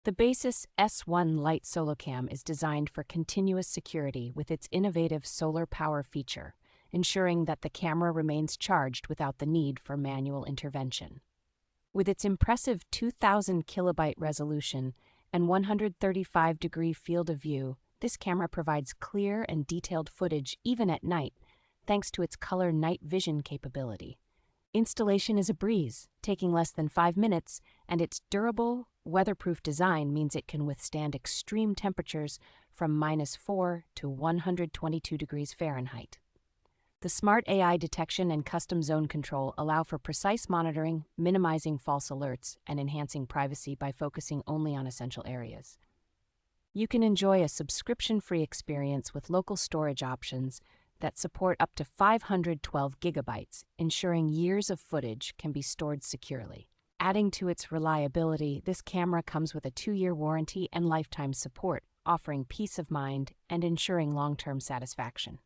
The Baseus S1 Lite Solocam is designed for continuous security with its innovative solar power feature, ensuring that the camera remains charged without the need for manual intervention. With its impressive 2000 kilobyte resolution and 135-degree field of view, this camera provides clear and detailed footage even at night, thanks to its color night vision capability. Installation is a breeze, taking less than 5 minutes, and its durable, weatherproof design means it can withstand extreme temperatures from -4 to 122 degrees Fahrenheit. The smart AI detection and custom zone control allow for precise monitoring, minimizing false alerts, and enhancing privacy by focusing only on essential areas. You can enjoy a subscription-free experience with local storage options that support up to 512 gigabytes, ensuring years of footage can be stored securely. Adding to its reliability, this camera comes with a 2-year warranty and lifetime support, offering peace of mind and ensuring long-term satisfaction.